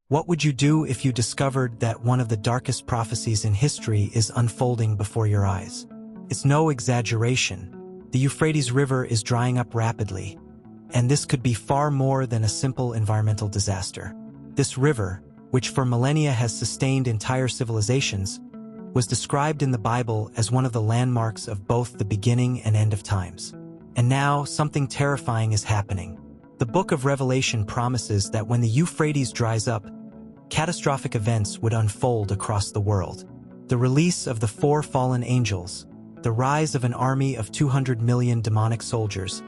What would you do if you discovered that one of the darkest prophecies in history is unfolding before your eyes? It's no exaggeration. The Euphrates River is drying up rapidly, and this could be far more than a simple environmental disaster. This river, which for millennia has sustained entire civilizations, was described in the Bible as one of the landmarks of both the beginning and end of times. And now, something terrifying is happening. The book of Revelation promises that when the Euphrates dries up, catastrophic events would unfold across the world. The release of the 4 fallen angels, the rise of an army of 200 million demonic soldiers,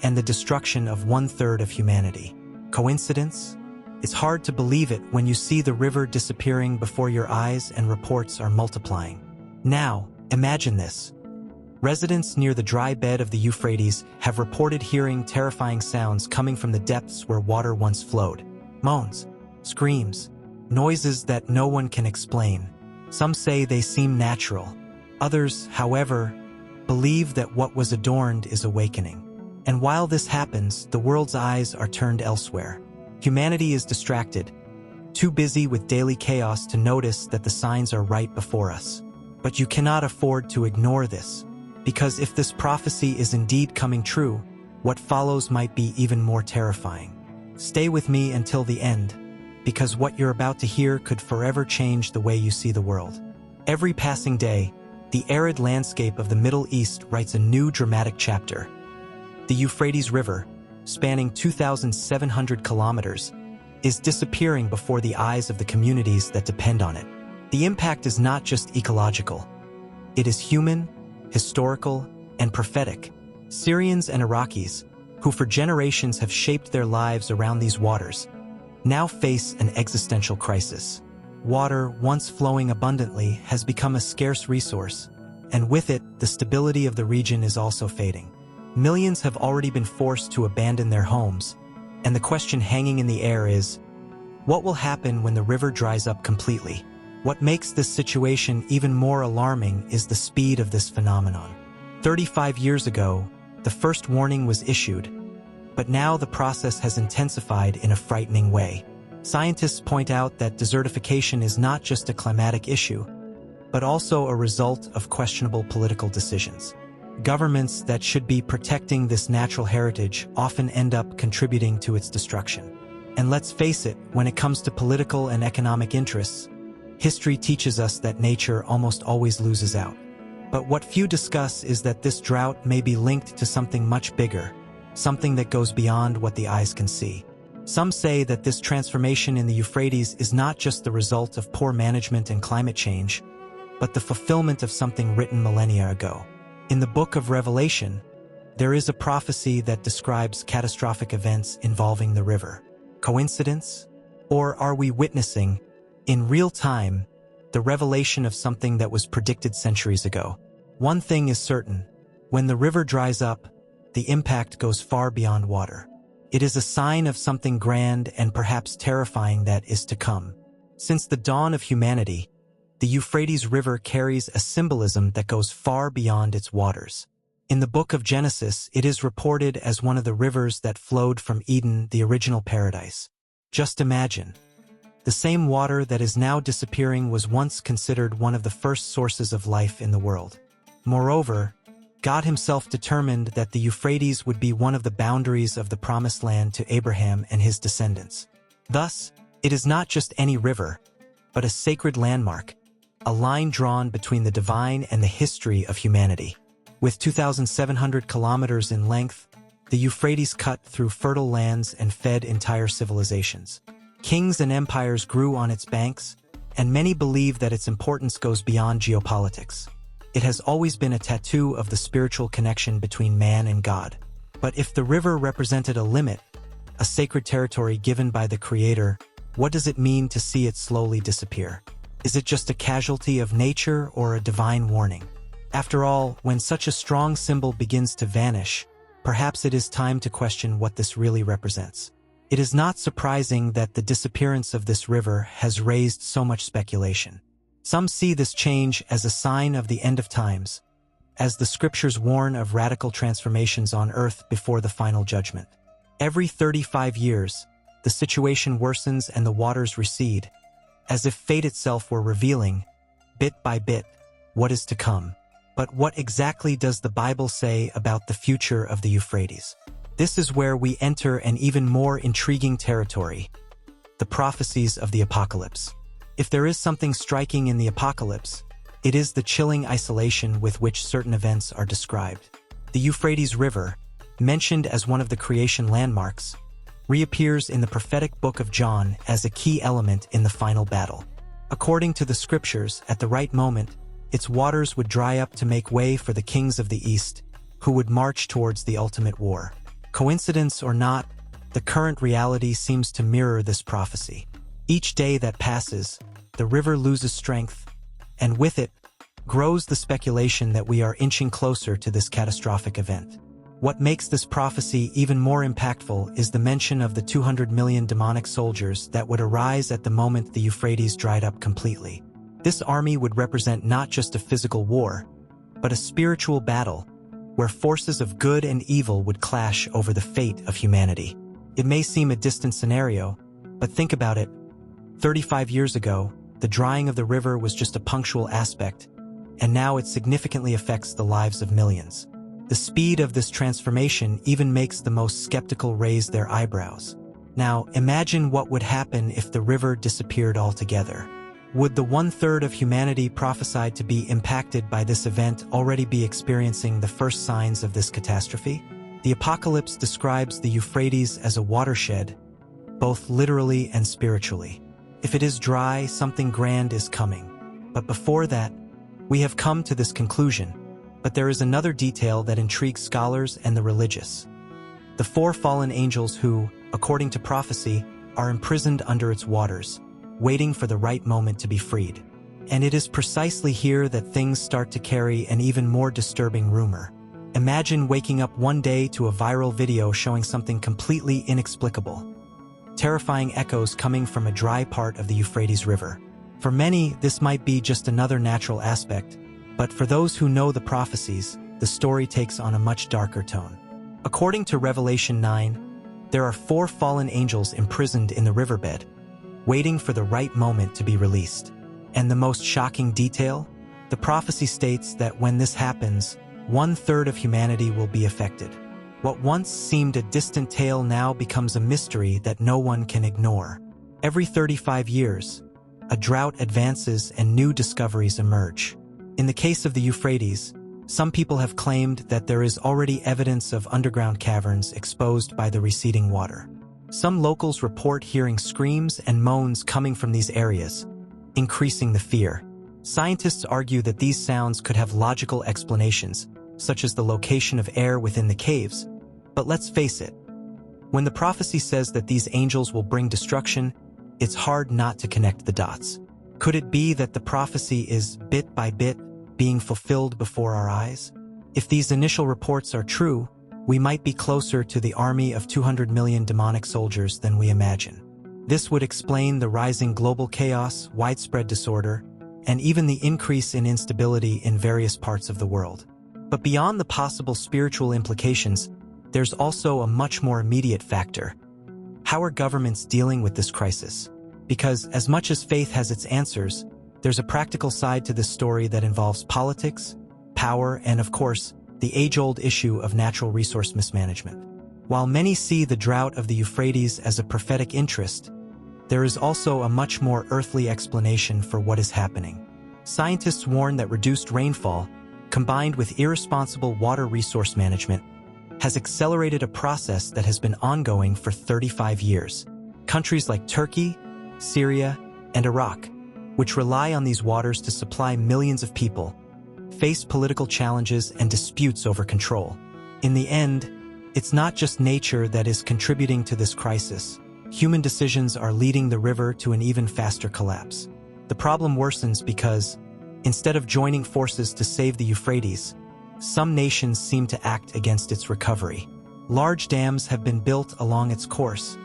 and the destruction of 1/3 of humanity. Coincidence? It's hard to believe it when you see the river disappearing before your eyes and reports are multiplying. Now, imagine this. Residents near the dry bed of the Euphrates have reported hearing terrifying sounds coming from the depths where water once flowed. Moans, screams, noises that no one can explain. Some say they seem natural. Others, however, believe that what was adorned is awakening. And while this happens, the world's eyes are turned elsewhere. Humanity is distracted, too busy with daily chaos to notice that the signs are right before us. But you cannot afford to ignore this, because if this prophecy is indeed coming true, what follows might be even more terrifying. Stay with me until the end, because what you're about to hear could forever change the way you see the world. Every passing day, the arid landscape of the Middle East writes a new dramatic chapter. The Euphrates River, spanning 2,700 kilometers, is disappearing before the eyes of the communities that depend on it. The impact is not just ecological. It is human, historical, and prophetic. Syrians and Iraqis, who for generations have shaped their lives around these waters, now face an existential crisis. Water, once flowing abundantly, has become a scarce resource, and with it, the stability of the region is also fading. Millions have already been forced to abandon their homes, and the question hanging in the air is, what will happen when the river dries up completely? What makes this situation even more alarming is the speed of this phenomenon. 35 years ago, the first warning was issued, but now the process has intensified in a frightening way. Scientists point out that desertification is not just a climatic issue, but also a result of questionable political decisions. Governments that should be protecting this natural heritage often end up contributing to its destruction. And let's face it, when it comes to political and economic interests, history teaches us that nature almost always loses out. But what few discuss is that this drought may be linked to something much bigger, something that goes beyond what the eyes can see. Some say that this transformation in the Euphrates is not just the result of poor management and climate change, but the fulfillment of something written millennia ago. In the book of Revelation, there is a prophecy that describes catastrophic events involving the river. Coincidence? Or are we witnessing, in real time, the revelation of something that was predicted centuries ago? One thing is certain: when the river dries up, the impact goes far beyond water. It is a sign of something grand and perhaps terrifying that is to come. Since the dawn of humanity, the Euphrates River carries a symbolism that goes far beyond its waters. In the book of Genesis, it is reported as one of the rivers that flowed from Eden, the original paradise. Just imagine. The same water that is now disappearing was once considered one of the first sources of life in the world. Moreover, God himself determined that the Euphrates would be one of the boundaries of the promised land to Abraham and his descendants. Thus, it is not just any river, but a sacred landmark, a line drawn between the divine and the history of humanity. With 2,700 kilometers in length, the Euphrates cut through fertile lands and fed entire civilizations. Kings and empires grew on its banks, and many believe that its importance goes beyond geopolitics. It has always been a tattoo of the spiritual connection between man and God. But if the river represented a limit, a sacred territory given by the Creator, what does it mean to see it slowly disappear? Is it just a casualty of nature or a divine warning? After all, when such a strong symbol begins to vanish, perhaps it is time to question what this really represents. It is not surprising that the disappearance of this river has raised so much speculation. Some see this change as a sign of the end of times, as the scriptures warn of radical transformations on earth before the final judgment. Every 35 years, the situation worsens and the waters recede, as if fate itself were revealing, bit by bit, what is to come. But what exactly does the Bible say about the future of the Euphrates? This is where we enter an even more intriguing territory: the prophecies of the apocalypse. If there is something striking in the apocalypse, it is the chilling isolation with which certain events are described. The Euphrates River, mentioned as one of the creation landmarks, reappears in the prophetic book of John as a key element in the final battle. According to the scriptures, at the right moment, its waters would dry up to make way for the kings of the East, who would march towards the ultimate war. Coincidence or not, the current reality seems to mirror this prophecy. Each day that passes, the river loses strength, and with it, grows the speculation that we are inching closer to this catastrophic event. What makes this prophecy even more impactful is the mention of the 200 million demonic soldiers that would arise at the moment the Euphrates dried up completely. This army would represent not just a physical war, but a spiritual battle, where forces of good and evil would clash over the fate of humanity. It may seem a distant scenario, but think about it. 35 years ago, the drying of the river was just a punctual aspect, and now it significantly affects the lives of millions. The speed of this transformation even makes the most skeptical raise their eyebrows. Now, imagine what would happen if the river disappeared altogether. Would the 1/3 of humanity prophesied to be impacted by this event already be experiencing the first signs of this catastrophe? The apocalypse describes the Euphrates as a watershed, both literally and spiritually. If it is dry, something grand is coming. But before that, we have come to this conclusion. But there is another detail that intrigues scholars and the religious. The 4 fallen angels who, according to prophecy, are imprisoned under its waters, waiting for the right moment to be freed. And it is precisely here that things start to carry an even more disturbing rumor. Imagine waking up one day to a viral video showing something completely inexplicable. Terrifying echoes coming from a dry part of the Euphrates River. For many, this might be just another natural aspect, but for those who know the prophecies, the story takes on a much darker tone. According to Revelation 9, there are 4 fallen angels imprisoned in the riverbed, waiting for the right moment to be released. And the most shocking detail? The prophecy states that when this happens, 1/3 of humanity will be affected. What once seemed a distant tale now becomes a mystery that no one can ignore. Every 35 years, a drought advances and new discoveries emerge. In the case of the Euphrates, some people have claimed that there is already evidence of underground caverns exposed by the receding water. Some locals report hearing screams and moans coming from these areas, increasing the fear. Scientists argue that these sounds could have logical explanations, such as the location of air within the caves. But let's face it, when the prophecy says that these angels will bring destruction, it's hard not to connect the dots. Could it be that the prophecy is, bit by bit, being fulfilled before our eyes? If these initial reports are true, we might be closer to the army of 200 million demonic soldiers than we imagine. This would explain the rising global chaos, widespread disorder, and even the increase in instability in various parts of the world. But beyond the possible spiritual implications, there's also a much more immediate factor. How are governments dealing with this crisis? Because as much as faith has its answers, there's a practical side to this story that involves politics, power, and of course, the age-old issue of natural resource mismanagement. While many see the drought of the Euphrates as a prophetic interest, there is also a much more earthly explanation for what is happening. Scientists warn that reduced rainfall, combined with irresponsible water resource management, has accelerated a process that has been ongoing for 35 years. Countries like Turkey, Syria, and Iraq, which rely on these waters to supply millions of people, face political challenges and disputes over control. In the end, it's not just nature that is contributing to this crisis. Human decisions are leading the river to an even faster collapse. The problem worsens because, instead of joining forces to save the Euphrates, some nations seem to act against its recovery. Large dams have been built along its course,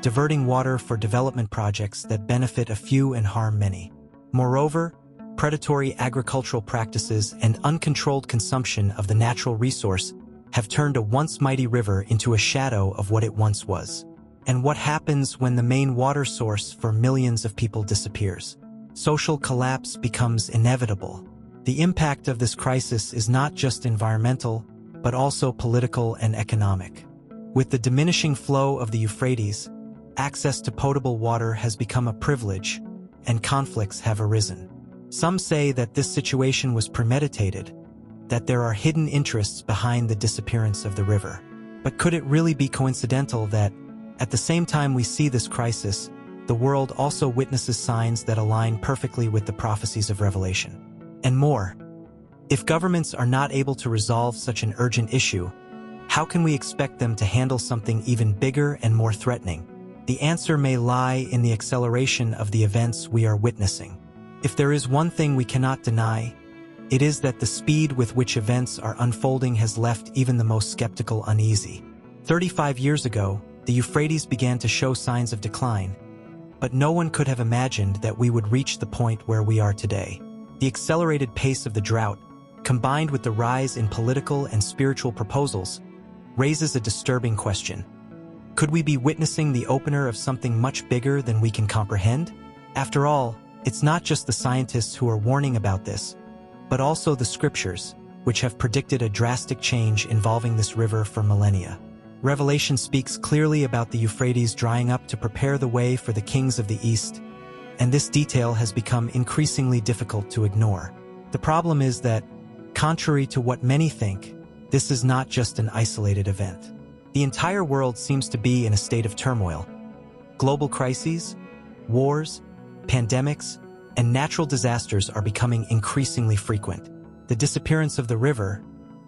diverting water for development projects that benefit a few and harm many. Moreover, predatory agricultural practices and uncontrolled consumption of the natural resource have turned a once mighty river into a shadow of what it once was. And what happens when the main water source for millions of people disappears? Social collapse becomes inevitable. The impact of this crisis is not just environmental, but also political and economic. With the diminishing flow of the Euphrates, access to potable water has become a privilege, and conflicts have arisen. Some say that this situation was premeditated, that there are hidden interests behind the disappearance of the river. But could it really be coincidental that, at the same time we see this crisis, the world also witnesses signs that align perfectly with the prophecies of Revelation? And more. If governments are not able to resolve such an urgent issue, how can we expect them to handle something even bigger and more threatening? The answer may lie in the acceleration of the events we are witnessing. If there is one thing we cannot deny, it is that the speed with which events are unfolding has left even the most skeptical uneasy. 35 years ago, the Euphrates began to show signs of decline, but no one could have imagined that we would reach the point where we are today. The accelerated pace of the drought, combined with the rise in political and spiritual proposals, raises a disturbing question. Could we be witnessing the opener of something much bigger than we can comprehend? After all, it's not just the scientists who are warning about this, but also the scriptures, which have predicted a drastic change involving this river for millennia. Revelation speaks clearly about the Euphrates drying up to prepare the way for the kings of the East, and this detail has become increasingly difficult to ignore. The problem is that, contrary to what many think, this is not just an isolated event. The entire world seems to be in a state of turmoil. Global crises, wars, pandemics, and natural disasters are becoming increasingly frequent. The disappearance of the river,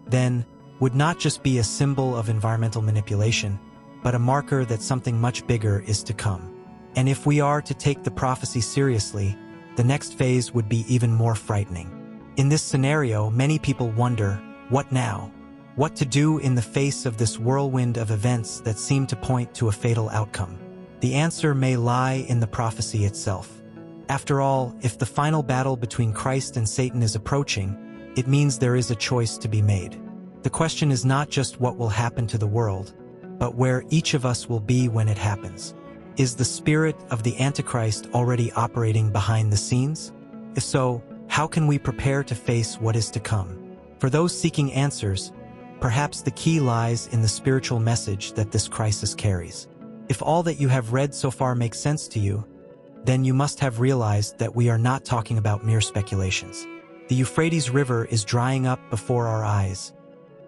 then, would not just be a symbol of environmental manipulation, but a marker that something much bigger is to come. And if we are to take the prophecy seriously, the next phase would be even more frightening. In this scenario, many people wonder, what now? What to do in the face of this whirlwind of events that seem to point to a fatal outcome? The answer may lie in the prophecy itself. After all, if the final battle between Christ and Satan is approaching, it means there is a choice to be made. The question is not just what will happen to the world, but where each of us will be when it happens. Is the spirit of the Antichrist already operating behind the scenes? If so, how can we prepare to face what is to come? For those seeking answers, perhaps the key lies in the spiritual message that this crisis carries. If all that you have read so far makes sense to you, then you must have realized that we are not talking about mere speculations. The Euphrates River is drying up before our eyes,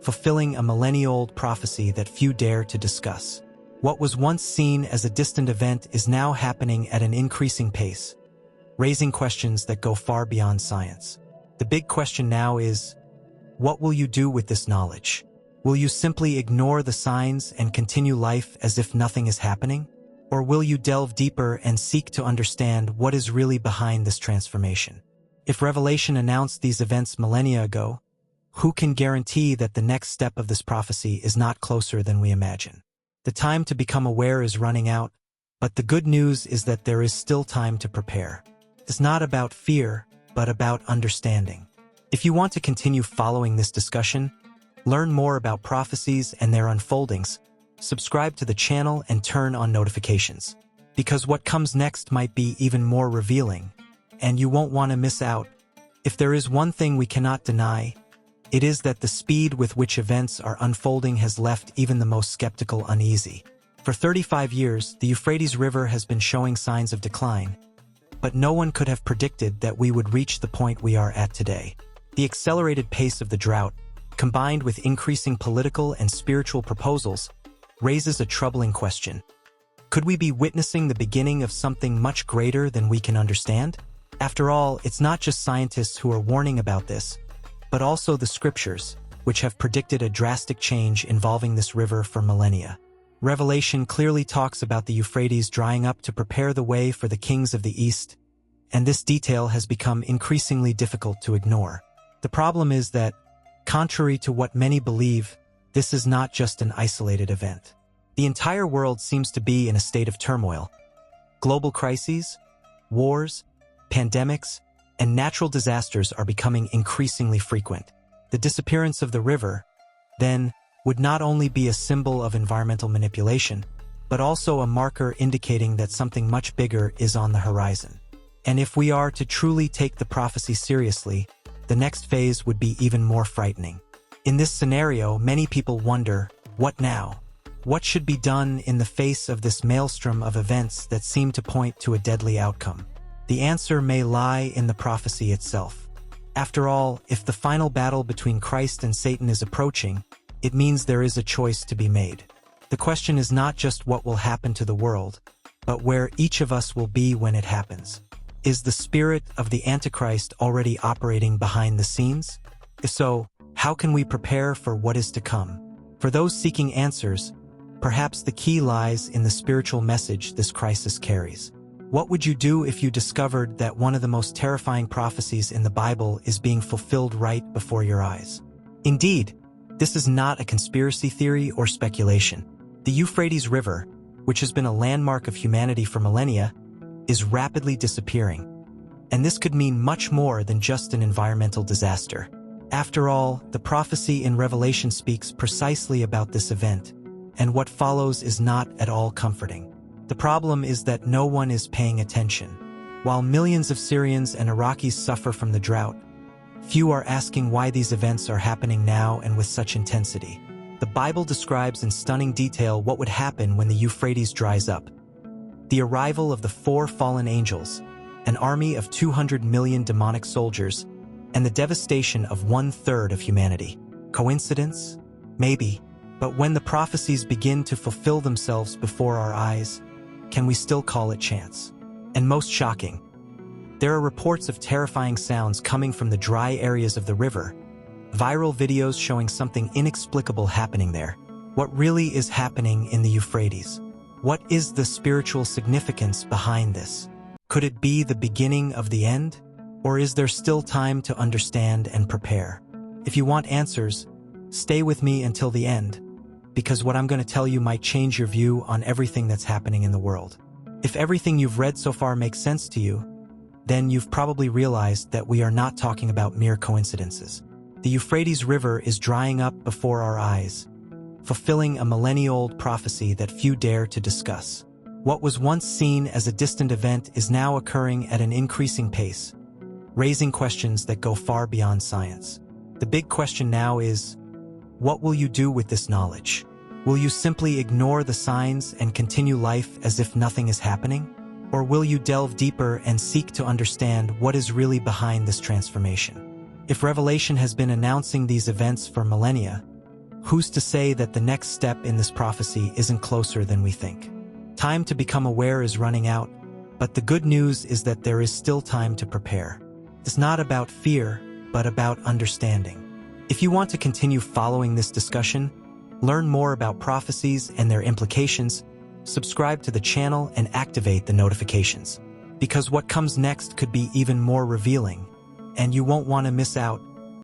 fulfilling a millennia-old prophecy that few dare to discuss. What was once seen as a distant event is now happening at an increasing pace, raising questions that go far beyond science. The big question now is, what will you do with this knowledge? Will you simply ignore the signs and continue life as if nothing is happening? Or will you delve deeper and seek to understand what is really behind this transformation? If Revelation announced these events millennia ago, who can guarantee that the next step of this prophecy is not closer than we imagine? The time to become aware is running out, but the good news is that there is still time to prepare. It's not about fear, but about understanding. If you want to continue following this discussion, learn more about prophecies and their unfoldings, subscribe to the channel and turn on notifications, because what comes next might be even more revealing, and you won't want to miss out. If there is one thing we cannot deny, it is that the speed with which events are unfolding has left even the most skeptical uneasy. For 35 years, the Euphrates River has been showing signs of decline, but no one could have predicted that we would reach the point we are at today. The accelerated pace of the drought, combined with increasing political and spiritual proposals, raises a troubling question. Could we be witnessing the beginning of something much greater than we can understand? After all, it's not just scientists who are warning about this, but also the scriptures, which have predicted a drastic change involving this river for millennia. Revelation clearly talks about the Euphrates drying up to prepare the way for the kings of the East, and this detail has become increasingly difficult to ignore. The problem is that, contrary to what many believe, this is not just an isolated event. The entire world seems to be in a state of turmoil. Global crises, wars, pandemics, and natural disasters are becoming increasingly frequent. The disappearance of the river, then, would not only be a symbol of environmental manipulation, but also a marker indicating that something much bigger is on the horizon. And if we are to truly take the prophecy seriously, the next phase would be even more frightening. In this scenario, many people wonder, what now? What should be done in the face of this maelstrom of events that seem to point to a deadly outcome? The answer may lie in the prophecy itself. After all, if the final battle between Christ and Satan is approaching, it means there is a choice to be made. The question is not just what will happen to the world, but where each of us will be when it happens. Is the spirit of the Antichrist already operating behind the scenes? If so, how can we prepare for what is to come? For those seeking answers, perhaps the key lies in the spiritual message this crisis carries. What would you do if you discovered that one of the most terrifying prophecies in the Bible is being fulfilled right before your eyes? Indeed, this is not a conspiracy theory or speculation. The Euphrates River, which has been a landmark of humanity for millennia, is rapidly disappearing. And this could mean much more than just an environmental disaster. After all, the prophecy in Revelation speaks precisely about this event, and what follows is not at all comforting. The problem is that no one is paying attention. While millions of Syrians and Iraqis suffer from the drought, few are asking why these events are happening now and with such intensity. The Bible describes in stunning detail what would happen when the Euphrates dries up. The arrival of the 4 fallen angels, an army of 200 million demonic soldiers, and the devastation of 1/3 of humanity. Coincidence? Maybe. But when the prophecies begin to fulfill themselves before our eyes, can we still call it chance? And most shocking, there are reports of terrifying sounds coming from the dry areas of the river, viral videos showing something inexplicable happening there. What really is happening in the Euphrates? What is the spiritual significance behind this? Could it be the beginning of the end? Or is there still time to understand and prepare? If you want answers, stay with me until the end, because what I'm going to tell you might change your view on everything that's happening in the world. If everything you've read so far makes sense to you, then you've probably realized that we are not talking about mere coincidences. The Euphrates River is drying up before our eyes, fulfilling a millennia-old prophecy that few dare to discuss. What was once seen as a distant event is now occurring at an increasing pace, raising questions that go far beyond science. The big question now is, what will you do with this knowledge? Will you simply ignore the signs and continue life as if nothing is happening? Or will you delve deeper and seek to understand what is really behind this transformation? If Revelation has been announcing these events for millennia, who's to say that the next step in this prophecy isn't closer than we think? Time to become aware is running out, but the good news is that there is still time to prepare. It's not about fear, but about understanding. If you want to continue following this discussion, learn more about prophecies and their implications, subscribe to the channel and activate the notifications. Because what comes next could be even more revealing, and you won't want to miss out.